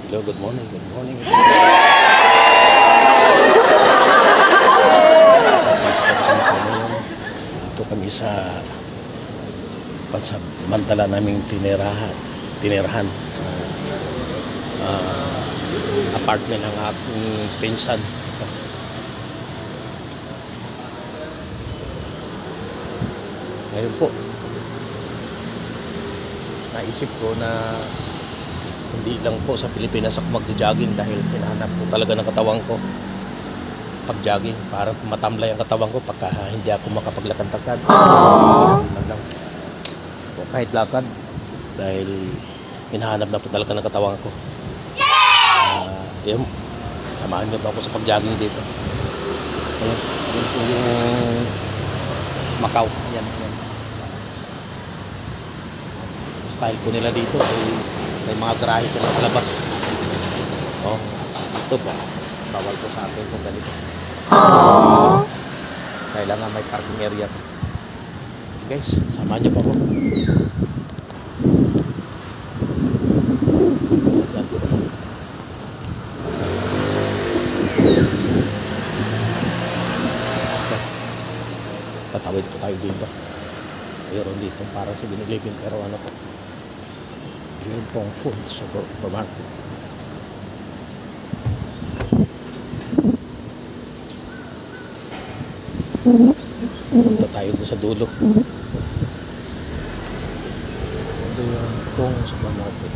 Hello, good morning, good morning. Ito kami sa pansamantala naming tinirahan apartment ng aking pinsan. Ngayon po, naisip ko na hindi lang po sa Pilipinas ako magja-jogging dahil hinahanap ko talaga ng katawan ko pag-jogging para matamlay ang katawan ko pagka hindi ako makapaglakad-lakad. Kahit lakad dahil hinahanap na po talaga ng katawan ko. Yun, samahan niyo ba ako sa pag-jogging dito? Ayan, yun po yung Macau. Ayan. Style po nila dito ay may mga garahe sila sa labas. Oh, ito po. Bawal po sa atin kung ganito. Kailangan may parking area. Guys, samahan niyo pa po. Tatawid po tayo dito. Mayroon dito parang sa binilipin pero ano po. Yun pong food supermarket. Punta tayo doon sa dulo. Doon pong supermarket.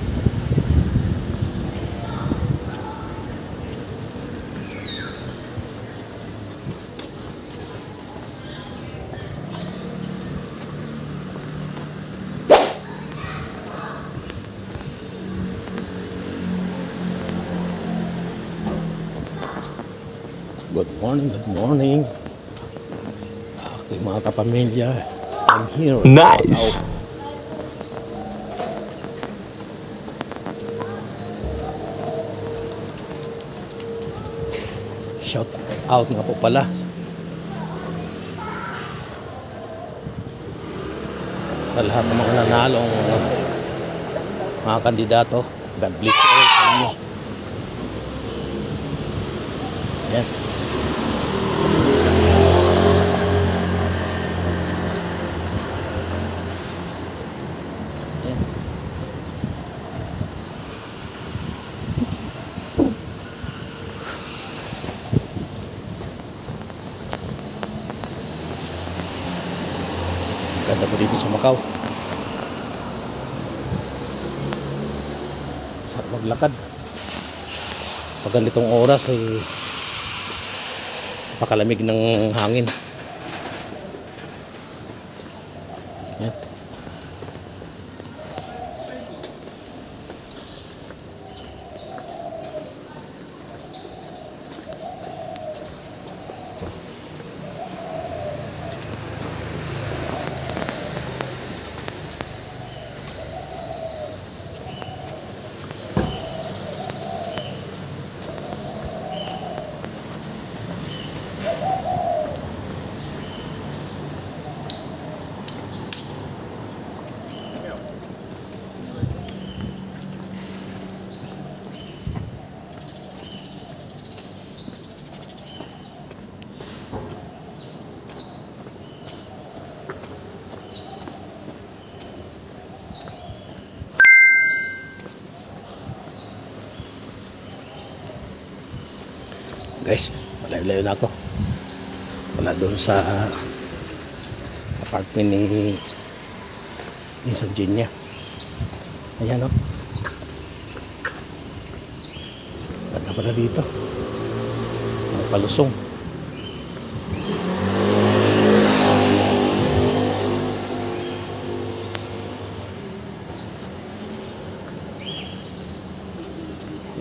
Good morning, good morning. Okay, mga kapamilya, I'm here. Nice. Shout out nga po pala sa lahat ng mga nanalong mga kandidato. God bless you all sa inyo. Ayan. Ganda po dito sa Macau. Sarap maglakad. Pag ganitong oras ay napakalamig ng hangin. Yan. Guys, malayo-layo na ako. Wala doon sa apartment ni Sanjinya. Ayan o. Ganda pala dito. May palusong.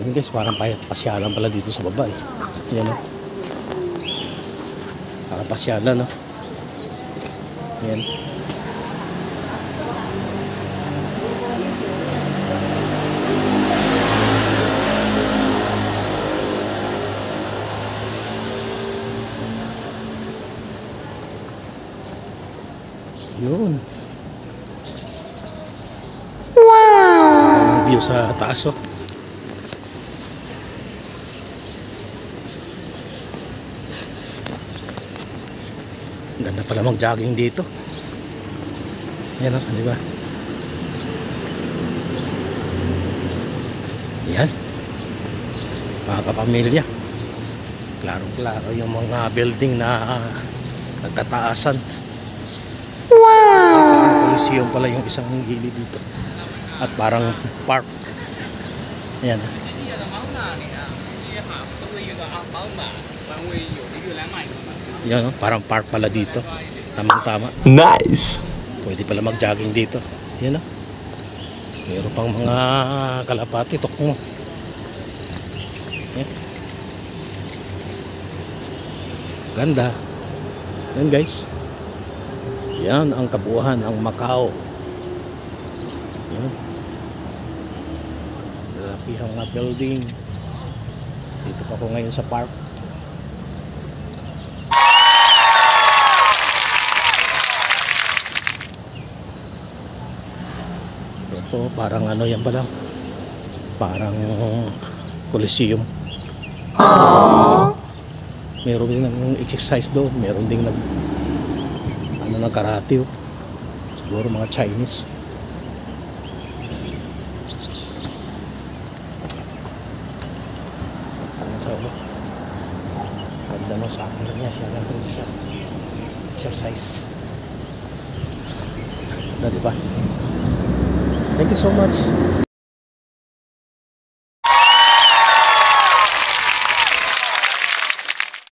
Yan guys, parang pasyalan pala dito sa baba eh. Yan o. Parang pasyalan o. Yan. Yun. Wow! Ang view sa taas oh. Ganda pala mag-jogging dito. Yan o, di ba? Yan. Mga kapamilya. Klarong-klaro yung mga building na nagtataasan. Wow! Coliseum pala yung isang gilid dito. At parang park. Ayan. Yan, parang park pala dito. Tamang-tama. Nice! Pwede pala mag-jogging dito. Yan o. Meron pang mga kalapati, tukmo. Yan. Ganda. Yan guys. Yan ang kabuuan ng Macau. Yan. Malaki ang mga building. Dito pa ako ngayon sa park. Ito parang ano yan pala. Parang Coliseum. Meron din ng exercise doon. Meron din ng karate. Siguro mga Chinese. So, ganda mo sa akin niya. Siya lang ito isa. Exercise. Ganda, diba? Thank you so much.